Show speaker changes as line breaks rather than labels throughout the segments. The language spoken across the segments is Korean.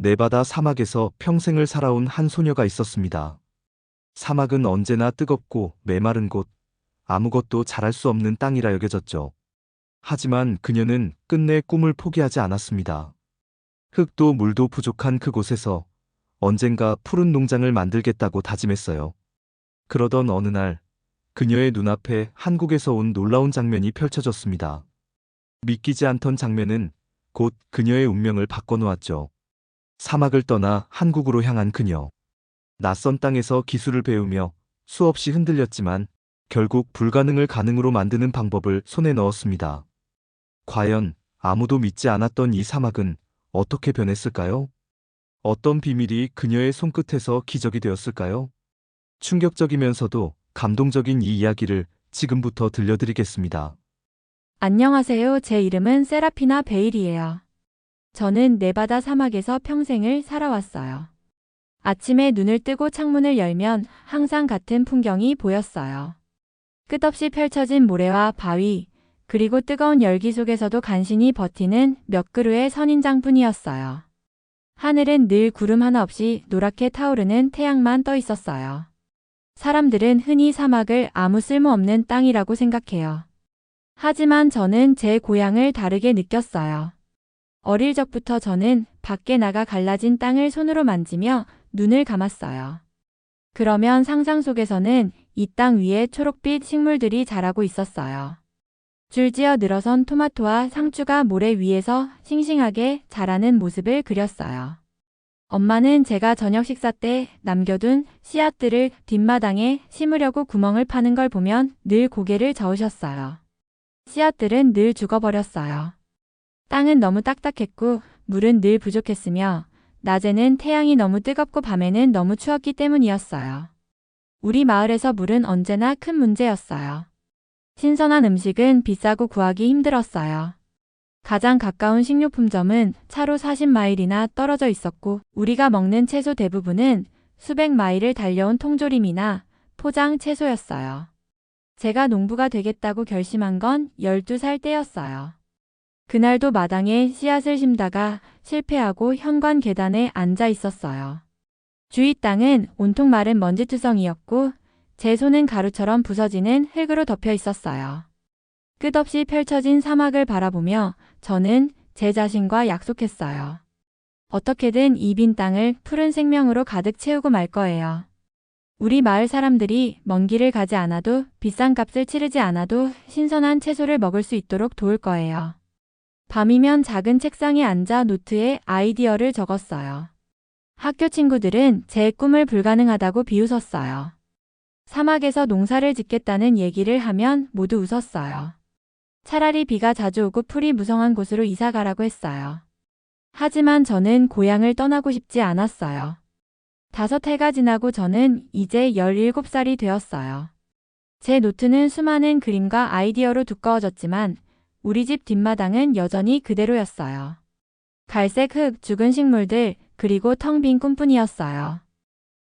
네바다 사막에서 평생을 살아온 한 소녀가 있었습니다. 사막은 언제나 뜨겁고 메마른 곳, 아무것도 자랄 수 없는 땅이라 여겨졌죠. 하지만 그녀는 끝내 꿈을 포기하지 않았습니다. 흙도 물도 부족한 그곳에서 언젠가 푸른 농장을 만들겠다고 다짐했어요. 그러던 어느 날, 그녀의 눈앞에 한국에서 온 놀라운 장면이 펼쳐졌습니다. 믿기지 않던 장면은 곧 그녀의 운명을 바꿔놓았죠. 사막을 떠나 한국으로 향한 그녀. 낯선 땅에서 기술을 배우며 수없이 흔들렸지만 결국 불가능을 가능으로 만드는 방법을 손에 넣었습니다. 과연 아무도 믿지 않았던 이 사막은 어떻게 변했을까요? 어떤 비밀이 그녀의 손끝에서 기적이 되었을까요? 충격적이면서도 감동적인 이 이야기를 지금부터 들려드리겠습니다.
안녕하세요. 제 이름은 세라피나 베일이에요. 저는 네바다 사막에서 평생을 살아왔어요. 아침에 눈을 뜨고 창문을 열면 항상 같은 풍경이 보였어요. 끝없이 펼쳐진 모래와 바위, 그리고 뜨거운 열기 속에서도 간신히 버티는 몇 그루의 선인장뿐이었어요. 하늘은 늘 구름 하나 없이 노랗게 타오르는 태양만 떠 있었어요. 사람들은 흔히 사막을 아무 쓸모없는 땅이라고 생각해요. 하지만 저는 제 고향을 다르게 느꼈어요. 어릴 적부터 저는 밖에 나가 갈라진 땅을 손으로 만지며 눈을 감았어요. 그러면 상상 속에서는 이 땅 위에 초록빛 식물들이 자라고 있었어요. 줄지어 늘어선 토마토와 상추가 모래 위에서 싱싱하게 자라는 모습을 그렸어요. 엄마는 제가 저녁 식사 때 남겨둔 씨앗들을 뒷마당에 심으려고 구멍을 파는 걸 보면 늘 고개를 저으셨어요. 씨앗들은 늘 죽어버렸어요. 땅은 너무 딱딱했고 물은 늘 부족했으며 낮에는 태양이 너무 뜨겁고 밤에는 너무 추웠기 때문이었어요. 우리 마을에서 물은 언제나 큰 문제였어요. 신선한 음식은 비싸고 구하기 힘들었어요. 가장 가까운 식료품점은 차로 40마일이나 떨어져 있었고 우리가 먹는 채소 대부분은 수백 마일을 달려온 통조림이나 포장 채소였어요. 제가 농부가 되겠다고 결심한 건 12살 때였어요. 그날도 마당에 씨앗을 심다가 실패하고 현관 계단에 앉아 있었어요. 주위 땅은 온통 마른 먼지투성이었고 제 손은 가루처럼 부서지는 흙으로 덮여 있었어요. 끝없이 펼쳐진 사막을 바라보며 저는 제 자신과 약속했어요. 어떻게든 이 빈 땅을 푸른 생명으로 가득 채우고 말 거예요. 우리 마을 사람들이 먼 길을 가지 않아도 비싼 값을 치르지 않아도 신선한 채소를 먹을 수 있도록 도울 거예요. 밤이면 작은 책상에 앉아 노트에 아이디어를 적었어요. 학교 친구들은 제 꿈을 불가능하다고 비웃었어요. 사막에서 농사를 짓겠다는 얘기를 하면 모두 웃었어요. 차라리 비가 자주 오고 풀이 무성한 곳으로 이사 가라고 했어요. 하지만 저는 고향을 떠나고 싶지 않았어요. 5해가 지나고 저는 이제 17살이 되었어요. 제 노트는 수많은 그림과 아이디어로 두꺼워졌지만 우리 집 뒷마당은 여전히 그대로였어요. 갈색 흙, 죽은 식물들, 그리고 텅 빈 꿈뿐이었어요.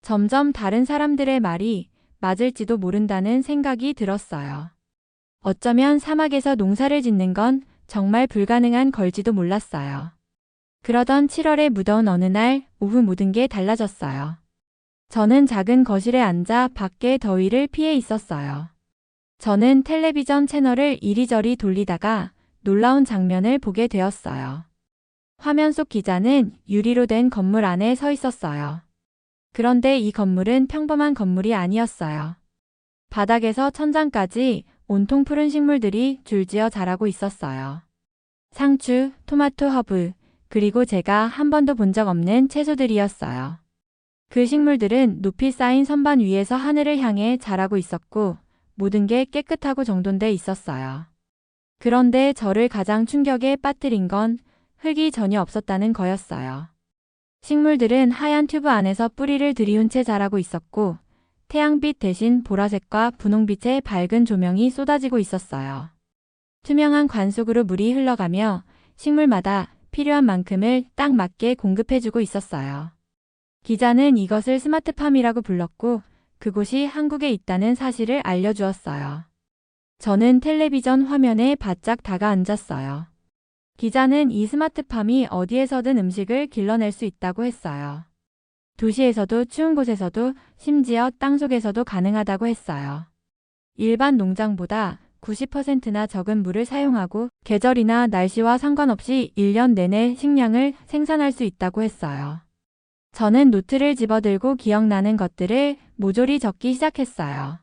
점점 다른 사람들의 말이 맞을지도 모른다는 생각이 들었어요. 어쩌면 사막에서 농사를 짓는 건 정말 불가능한 걸지도 몰랐어요. 그러던 7월의 무더운 어느 날 오후 모든 게 달라졌어요. 저는 작은 거실에 앉아 밖의 더위를 피해 있었어요. 저는 텔레비전 채널을 이리저리 돌리다가 놀라운 장면을 보게 되었어요. 화면 속 기자는 유리로 된 건물 안에 서 있었어요. 그런데 이 건물은 평범한 건물이 아니었어요. 바닥에서 천장까지 온통 푸른 식물들이 줄지어 자라고 있었어요. 상추, 토마토, 허브, 그리고 제가 한 번도 본 적 없는 채소들이었어요. 그 식물들은 높이 쌓인 선반 위에서 하늘을 향해 자라고 있었고 모든 게 깨끗하고 정돈돼 있었어요. 그런데 저를 가장 충격에 빠뜨린 건 흙이 전혀 없었다는 거였어요. 식물들은 하얀 튜브 안에서 뿌리를 들이운 채 자라고 있었고 태양빛 대신 보라색과 분홍빛의 밝은 조명이 쏟아지고 있었어요. 투명한 관 속으로 물이 흘러가며 식물마다 필요한 만큼을 딱 맞게 공급해주고 있었어요. 기자는 이것을 스마트팜이라고 불렀고 그곳이 한국에 있다는 사실을 알려주었어요. 저는 텔레비전 화면에 바짝 다가앉았어요. 기자는 이 스마트팜이 어디에서든 음식을 길러낼 수 있다고 했어요. 도시에서도 추운 곳에서도 심지어 땅속에서도 가능하다고 했어요. 일반 농장보다 90%나 적은 물을 사용하고 계절이나 날씨와 상관없이 1년 내내 식량을 생산할 수 있다고 했어요. 저는 노트를 집어들고 기억나는 것들을 모조리 적기 시작했어요.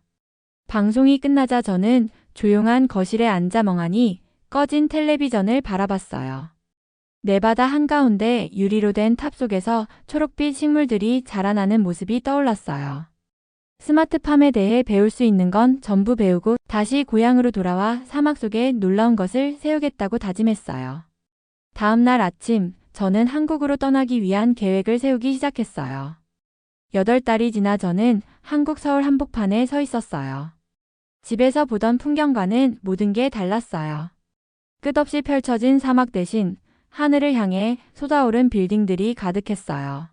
방송이 끝나자 저는 조용한 거실에 앉아 멍하니 꺼진 텔레비전을 바라봤어요. 네바다 한가운데 유리로 된 탑 속에서 초록빛 식물들이 자라나는 모습이 떠올랐어요. 스마트팜에 대해 배울 수 있는 건 전부 배우고 다시 고향으로 돌아와 사막 속에 놀라운 것을 세우겠다고 다짐했어요. 다음 날 아침, 저는 한국으로 떠나기 위한 계획을 세우기 시작했어요. 8달이 지나 저는 한국 서울 한복판에 서 있었어요. 집에서 보던 풍경과는 모든 게 달랐어요. 끝없이 펼쳐진 사막 대신 하늘을 향해 솟아오른 빌딩들이 가득했어요.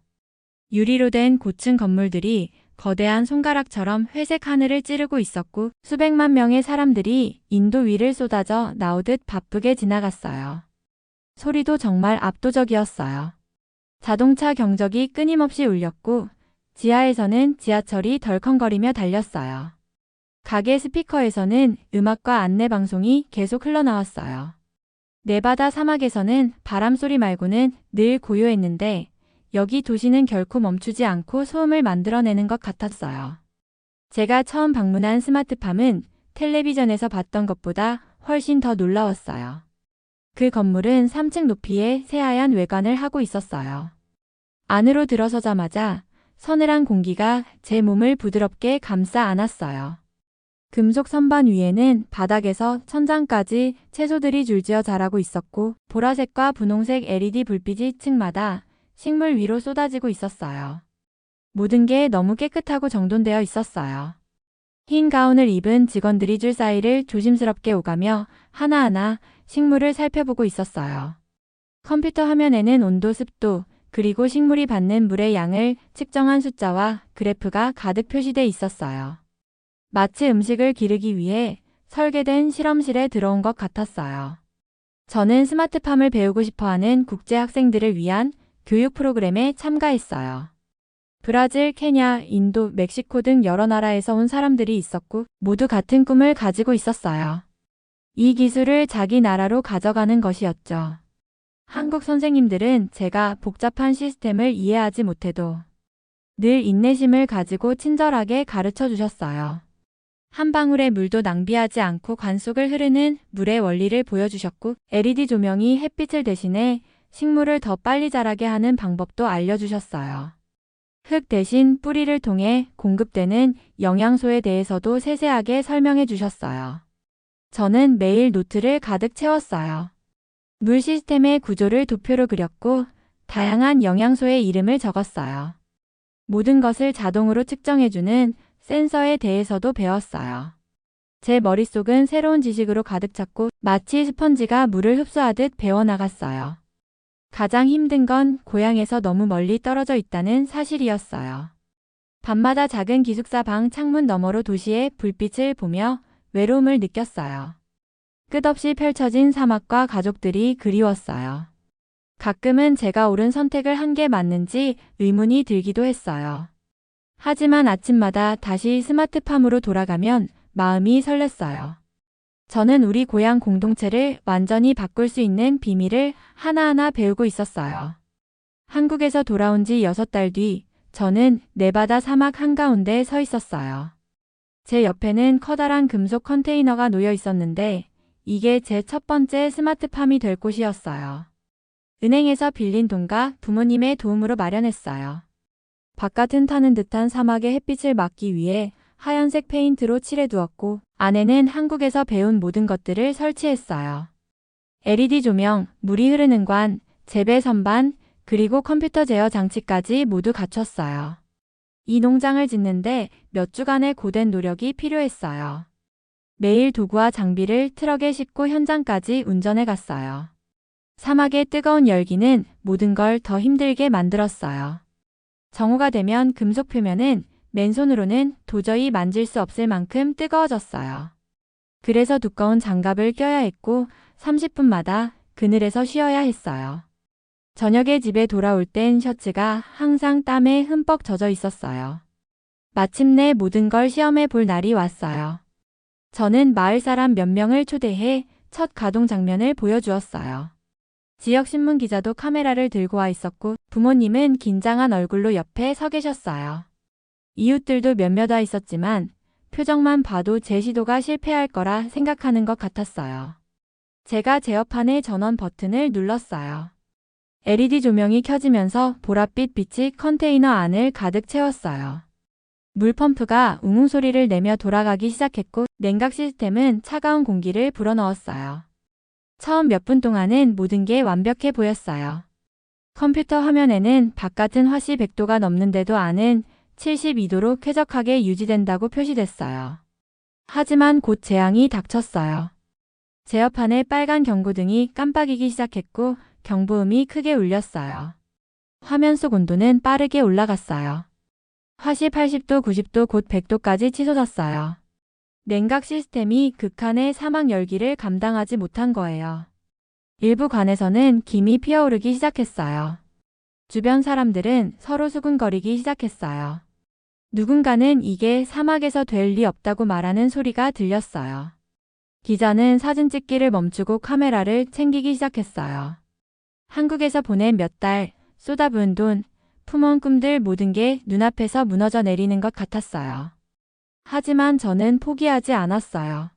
유리로 된 고층 건물들이 거대한 손가락처럼 회색 하늘을 찌르고 있었고 수백만 명의 사람들이 인도 위를 쏟아져 나오듯 바쁘게 지나갔어요. 소리도 정말 압도적이었어요. 자동차 경적이 끊임없이 울렸고 지하에서는 지하철이 덜컹거리며 달렸어요. 가게 스피커에서는 음악과 안내 방송이 계속 흘러나왔어요. 네바다 사막에서는 바람소리 말고는 늘 고요했는데 여기 도시는 결코 멈추지 않고 소음을 만들어내는 것 같았어요. 제가 처음 방문한 스마트팜은 텔레비전에서 봤던 것보다 훨씬 더 놀라웠어요. 그 건물은 3층 높이의 새하얀 외관을 하고 있었어요. 안으로 들어서자마자 서늘한 공기가 제 몸을 부드럽게 감싸 안았어요. 금속 선반 위에는 바닥에서 천장까지 채소들이 줄지어 자라고 있었고 보라색과 분홍색 LED 불빛이 층마다 식물 위로 쏟아지고 있었어요. 모든 게 너무 깨끗하고 정돈되어 있었어요. 흰 가운을 입은 직원들이 줄 사이를 조심스럽게 오가며 하나하나 식물을 살펴보고 있었어요. 컴퓨터 화면에는 온도, 습도, 그리고 식물이 받는 물의 양을 측정한 숫자와 그래프가 가득 표시돼 있었어요. 마치 음식을 기르기 위해 설계된 실험실에 들어온 것 같았어요. 저는 스마트팜을 배우고 싶어하는 국제 학생들을 위한 교육 프로그램에 참가했어요. 브라질, 케냐, 인도, 멕시코 등 여러 나라에서 온 사람들이 있었고 모두 같은 꿈을 가지고 있었어요. 이 기술을 자기 나라로 가져가는 것이었죠. 한국 선생님들은 제가 복잡한 시스템을 이해하지 못해도 늘 인내심을 가지고 친절하게 가르쳐 주셨어요. 한 방울의 물도 낭비하지 않고 관 속을 흐르는 물의 원리를 보여주셨고 LED 조명이 햇빛을 대신해 식물을 더 빨리 자라게 하는 방법도 알려주셨어요. 흙 대신 뿌리를 통해 공급되는 영양소에 대해서도 세세하게 설명해 주셨어요. 저는 매일 노트를 가득 채웠어요. 물 시스템의 구조를 도표로 그렸고 다양한 영양소의 이름을 적었어요. 모든 것을 자동으로 측정해주는 센서에 대해서도 배웠어요. 제 머릿속은 새로운 지식으로 가득 찼고 마치 스펀지가 물을 흡수하듯 배워나갔어요. 가장 힘든 건 고향에서 너무 멀리 떨어져 있다는 사실이었어요. 밤마다 작은 기숙사 방 창문 너머로 도시의 불빛을 보며 외로움을 느꼈어요. 끝없이 펼쳐진 사막과 가족들이 그리웠어요. 가끔은 제가 옳은 선택을 한 게 맞는지 의문이 들기도 했어요. 하지만 아침마다 다시 스마트팜으로 돌아가면 마음이 설렜어요. 저는 우리 고향 공동체를 완전히 바꿀 수 있는 비밀을 하나하나 배우고 있었어요. 한국에서 돌아온 지 6달 뒤, 저는 네바다 사막 한가운데 서 있었어요. 제 옆에는 커다란 금속 컨테이너가 놓여 있었는데, 이게 제 첫 번째 스마트팜이 될 곳이었어요. 은행에서 빌린 돈과 부모님의 도움으로 마련했어요. 바깥은 타는 듯한 사막의 햇빛을 막기 위해 하얀색 페인트로 칠해두었고 안에는 한국에서 배운 모든 것들을 설치했어요. LED 조명, 물이 흐르는 관, 재배 선반, 그리고 컴퓨터 제어 장치까지 모두 갖췄어요. 이 농장을 짓는데 몇 주간의 고된 노력이 필요했어요. 매일 도구와 장비를 트럭에 싣고 현장까지 운전해 갔어요. 사막의 뜨거운 열기는 모든 걸 더 힘들게 만들었어요. 정오가 되면 금속 표면은 맨손으로는 도저히 만질 수 없을 만큼 뜨거워졌어요. 그래서 두꺼운 장갑을 껴야 했고 30분마다 그늘에서 쉬어야 했어요. 저녁에 집에 돌아올 땐 셔츠가 항상 땀에 흠뻑 젖어 있었어요. 마침내 모든 걸 시험해 볼 날이 왔어요. 저는 마을 사람 몇 명을 초대해 첫 가동 장면을 보여주었어요. 지역 신문 기자도 카메라를 들고 와 있었고 부모님은 긴장한 얼굴로 옆에 서 계셨어요. 이웃들도 몇몇 와 있었지만 표정만 봐도 제 시도가 실패할 거라 생각하는 것 같았어요. 제가 제어판의 전원 버튼을 눌렀어요. LED 조명이 켜지면서 보랏빛 빛이 컨테이너 안을 가득 채웠어요. 물펌프가 웅웅 소리를 내며 돌아가기 시작했고 냉각 시스템은 차가운 공기를 불어넣었어요. 처음 몇 분 동안은 모든 게 완벽해 보였어요. 컴퓨터 화면에는 바깥은 화씨 100도가 넘는데도 안은 72도로 쾌적하게 유지된다고 표시됐어요. 하지만 곧 재앙이 닥쳤어요. 제어판의 빨간 경고등이 깜빡이기 시작했고 경보음이 크게 울렸어요. 화면 속 온도는 빠르게 올라갔어요. 화씨 80도, 90도, 곧 100도까지 치솟았어요. 냉각 시스템이 극한의 사막 열기를 감당하지 못한 거예요. 일부 관에서는 김이 피어오르기 시작했어요. 주변 사람들은 서로 수군거리기 시작했어요. 누군가는 이게 사막에서 될 리 없다고 말하는 소리가 들렸어요. 기자는 사진 찍기를 멈추고 카메라를 챙기기 시작했어요. 한국에서 보낸 몇 달, 쏟아부은 돈, 품은 꿈들 모든 게 눈앞에서 무너져 내리는 것 같았어요. 하지만 저는 포기하지 않았어요.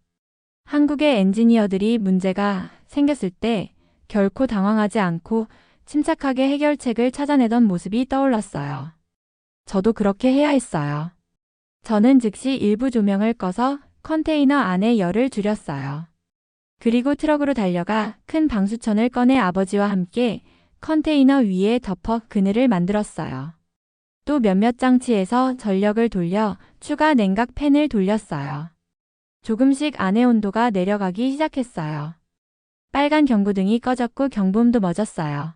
한국의 엔지니어들이 문제가 생겼을 때 결코 당황하지 않고 침착하게 해결책을 찾아내던 모습이 떠올랐어요. 저도 그렇게 해야 했어요. 저는 즉시 일부 조명을 꺼서 컨테이너 안에 열을 줄였어요. 그리고 트럭으로 달려가 큰 방수천을 꺼내 아버지와 함께 컨테이너 위에 덮어 그늘을 만들었어요. 또 몇몇 장치에서 전력을 돌려 추가 냉각 팬을 돌렸어요. 조금씩 안의 온도가 내려가기 시작했어요. 빨간 경고등이 꺼졌고 경보음도 멎었어요.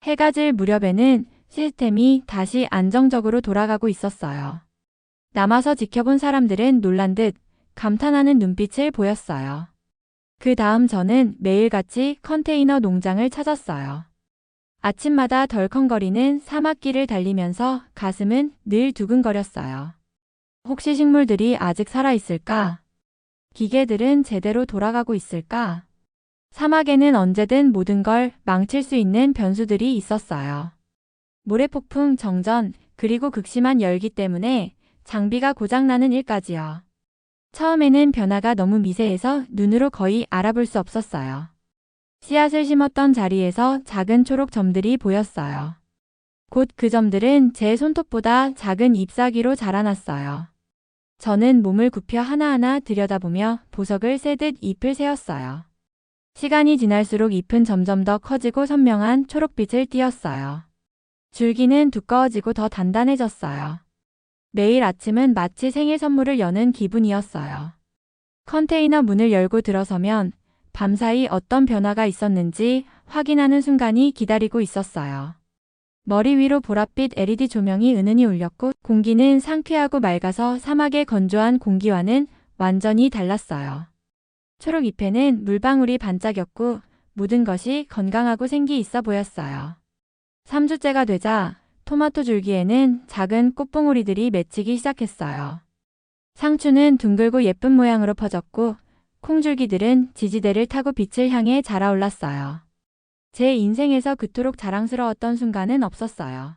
해가 질 무렵에는 시스템이 다시 안정적으로 돌아가고 있었어요. 남아서 지켜본 사람들은 놀란 듯 감탄하는 눈빛을 보였어요. 그 다음 저는 매일같이 컨테이너 농장을 찾았어요. 아침마다 덜컹거리는 사막길을 달리면서 가슴은 늘 두근거렸어요. 혹시 식물들이 아직 살아있을까? 기계들은 제대로 돌아가고 있을까? 사막에는 언제든 모든 걸 망칠 수 있는 변수들이 있었어요. 모래폭풍, 정전, 그리고 극심한 열기 때문에 장비가 고장나는 일까지요. 처음에는 변화가 너무 미세해서 눈으로 거의 알아볼 수 없었어요. 씨앗을 심었던 자리에서 작은 초록 점들이 보였어요. 곧 그 점들은 제 손톱보다 작은 잎사귀로 자라났어요. 저는 몸을 굽혀 하나하나 들여다보며 보석을 세듯 잎을 세었어요. 시간이 지날수록 잎은 점점 더 커지고 선명한 초록빛을 띠었어요. 줄기는 두꺼워지고 더 단단해졌어요. 매일 아침은 마치 생일 선물을 여는 기분이었어요. 컨테이너 문을 열고 들어서면 밤사이 어떤 변화가 있었는지 확인하는 순간이 기다리고 있었어요. 머리 위로 보랏빛 LED 조명이 은은히 울렸고 공기는 상쾌하고 맑아서 사막의 건조한 공기와는 완전히 달랐어요. 초록 잎에는 물방울이 반짝였고 모든 것이 건강하고 생기 있어 보였어요. 3주째가 되자 토마토 줄기에는 작은 꽃봉오리들이 맺히기 시작했어요. 상추는 둥글고 예쁜 모양으로 퍼졌고 콩줄기들은 지지대를 타고 빛을 향해 자라올랐어요. 제 인생에서 그토록 자랑스러웠던 순간은 없었어요.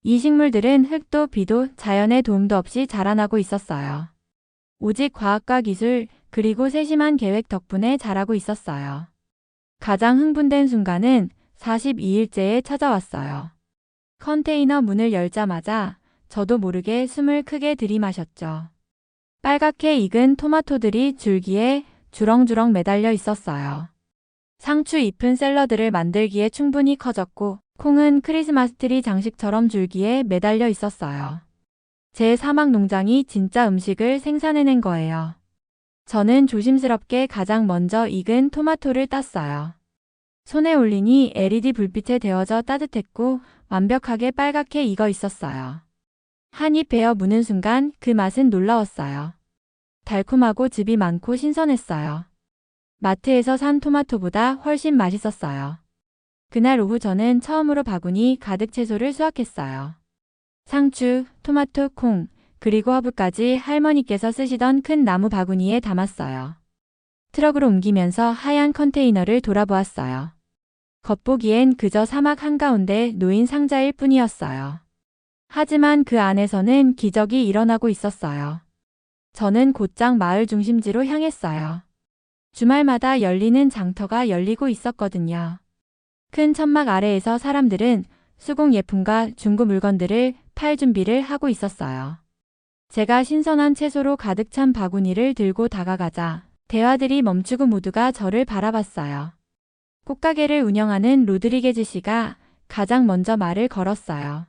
이 식물들은 흙도 비도 자연의 도움도 없이 자라나고 있었어요. 오직 과학과 기술 그리고 세심한 계획 덕분에 자라고 있었어요. 가장 흥분된 순간은 42일째에 찾아왔어요. 컨테이너 문을 열자마자 저도 모르게 숨을 크게 들이마셨죠. 빨갛게 익은 토마토들이 줄기에 주렁주렁 매달려 있었어요. 상추 잎은 샐러드를 만들기에 충분히 커졌고 콩은 크리스마스 트리 장식처럼 줄기에 매달려 있었어요. 제 사막 농장이 진짜 음식을 생산해낸 거예요. 저는 조심스럽게 가장 먼저 익은 토마토를 땄어요. 손에 올리니 LED 불빛에 데워져 따뜻했고 완벽하게 빨갛게 익어 있었어요. 한 입 베어 무는 순간 그 맛은 놀라웠어요. 달콤하고 즙이 많고 신선했어요. 마트에서 산 토마토보다 훨씬 맛있었어요. 그날 오후 저는 처음으로 바구니 가득 채소를 수확했어요. 상추, 토마토, 콩, 그리고 허브까지 할머니께서 쓰시던 큰 나무 바구니에 담았어요. 트럭으로 옮기면서 하얀 컨테이너를 돌아보았어요. 겉보기엔 그저 사막 한가운데 놓인 상자일 뿐이었어요. 하지만 그 안에서는 기적이 일어나고 있었어요. 저는 곧장 마을 중심지로 향했어요. 주말마다 열리는 장터가 열리고 있었거든요. 큰 천막 아래에서 사람들은 수공 예품과 중고 물건들을 팔 준비를 하고 있었어요. 제가 신선한 채소로 가득 찬 바구니를 들고 다가가자 대화들이 멈추고 모두가 저를 바라봤어요. 꽃가게를 운영하는 로드리게즈 씨가 가장 먼저 말을 걸었어요.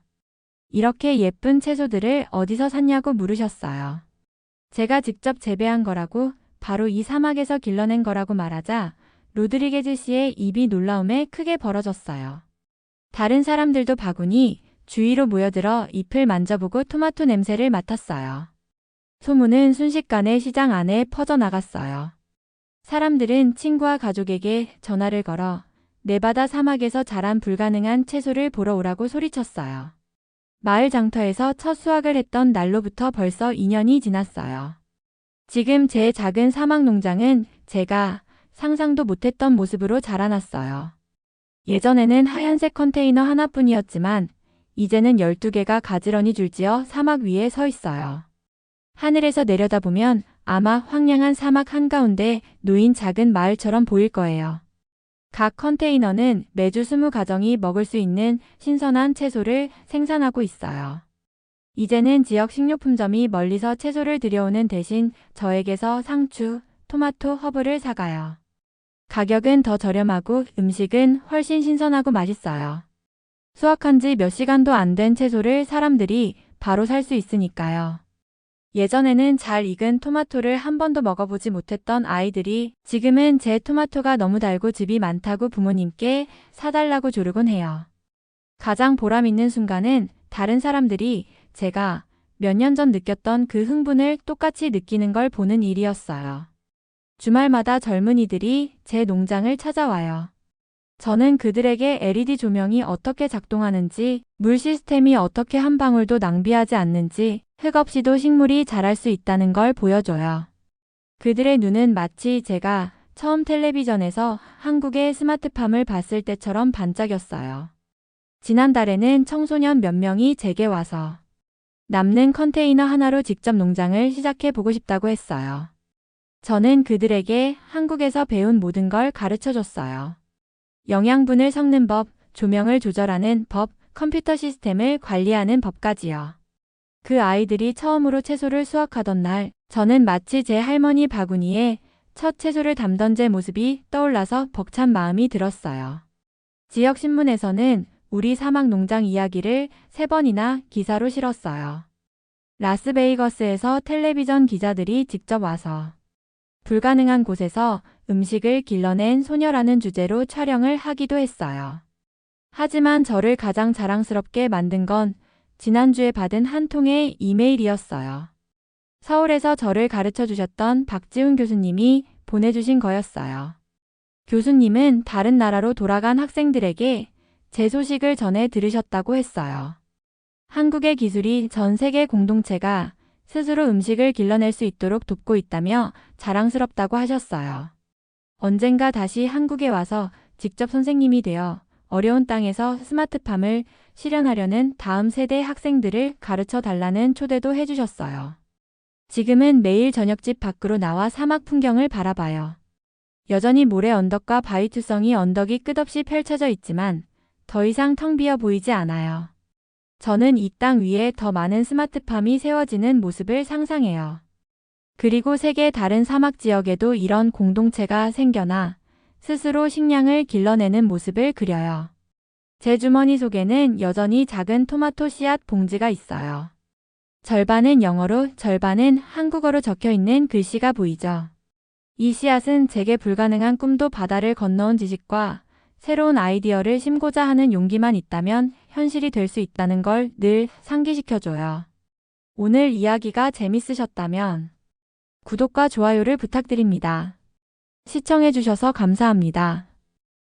이렇게 예쁜 채소들을 어디서 샀냐고 물으셨어요. 제가 직접 재배한 거라고, 바로 이 사막에서 길러낸 거라고 말하자 로드리게즈 씨의 입이 놀라움에 크게 벌어졌어요. 다른 사람들도 바구니 주위로 모여들어 잎을 만져보고 토마토 냄새를 맡았어요. 소문은 순식간에 시장 안에 퍼져나갔어요. 사람들은 친구와 가족에게 전화를 걸어 네바다 사막에서 자란 불가능한 채소를 보러 오라고 소리쳤어요. 마을 장터에서 첫 수확을 했던 날로부터 벌써 2년이 지났어요. 지금 제 작은 사막 농장은 제가 상상도 못했던 모습으로 자라났어요. 예전에는 하얀색 컨테이너 하나뿐이었지만 이제는 12개가 가지런히 줄지어 사막 위에 서 있어요. 하늘에서 내려다보면 아마 황량한 사막 한가운데 놓인 작은 마을처럼 보일 거예요. 각 컨테이너는 매주 20가정이 먹을 수 있는 신선한 채소를 생산하고 있어요. 이제는 지역 식료품점이 멀리서 채소를 들여오는 대신 저에게서 상추, 토마토, 허브를 사가요. 가격은 더 저렴하고 음식은 훨씬 신선하고 맛있어요. 수확한 지 몇 시간도 안 된 채소를 사람들이 바로 살 수 있으니까요. 예전에는 잘 익은 토마토를 한 번도 먹어보지 못했던 아이들이 지금은 제 토마토가 너무 달고 즙이 많다고 부모님께 사달라고 조르곤 해요. 가장 보람 있는 순간은 다른 사람들이 제가 몇 년 전 느꼈던 그 흥분을 똑같이 느끼는 걸 보는 일이었어요. 주말마다 젊은이들이 제 농장을 찾아와요. 저는 그들에게 LED 조명이 어떻게 작동하는지, 물 시스템이 어떻게 한 방울도 낭비하지 않는지, 흙 없이도 식물이 자랄 수 있다는 걸 보여줘요. 그들의 눈은 마치 제가 처음 텔레비전에서 한국의 스마트팜을 봤을 때처럼 반짝였어요. 지난달에는 청소년 몇 명이 제게 와서 남는 컨테이너 하나로 직접 농장을 시작해 보고 싶다고 했어요. 저는 그들에게 한국에서 배운 모든 걸 가르쳐 줬어요. 영양분을 섞는 법, 조명을 조절하는 법, 컴퓨터 시스템을 관리하는 법까지요. 그 아이들이 처음으로 채소를 수확하던 날, 저는 마치 제 할머니 바구니에 첫 채소를 담던 제 모습이 떠올라서 벅찬 마음이 들었어요. 지역 신문에서는 우리 사막 농장 이야기를 3번이나 기사로 실었어요. 라스베이거스에서 텔레비전 기자들이 직접 와서 불가능한 곳에서 음식을 길러낸 소녀라는 주제로 촬영을 하기도 했어요. 하지만 저를 가장 자랑스럽게 만든 건 지난주에 받은 한 통의 이메일이었어요. 서울에서 저를 가르쳐 주셨던 박지훈 교수님이 보내주신 거였어요. 교수님은 다른 나라로 돌아간 학생들에게 제 소식을 전해 들으셨다고 했어요. 한국의 기술이 전 세계 공동체가 스스로 음식을 길러낼 수 있도록 돕고 있다며 자랑스럽다고 하셨어요. 언젠가 다시 한국에 와서 직접 선생님이 되어 어려운 땅에서 스마트팜을 실현하려는 다음 세대 학생들을 가르쳐 달라는 초대도 해주셨어요. 지금은 매일 저녁집 밖으로 나와 사막 풍경을 바라봐요. 여전히 모래 언덕과 바위 투성이 언덕이 끝없이 펼쳐져 있지만 더 이상 텅 비어 보이지 않아요. 저는 이 땅 위에 더 많은 스마트팜이 세워지는 모습을 상상해요. 그리고 세계 다른 사막 지역에도 이런 공동체가 생겨나 스스로 식량을 길러내는 모습을 그려요. 제 주머니 속에는 여전히 작은 토마토 씨앗 봉지가 있어요. 절반은 영어로, 절반은 한국어로 적혀 있는 글씨가 보이죠. 이 씨앗은 제게 불가능한 꿈도 바다를 건너온 지식과 새로운 아이디어를 심고자 하는 용기만 있다면 현실이 될 수 있다는 걸 늘 상기시켜줘요. 오늘 이야기가 재밌으셨다면 구독과 좋아요를 부탁드립니다. 시청해주셔서 감사합니다.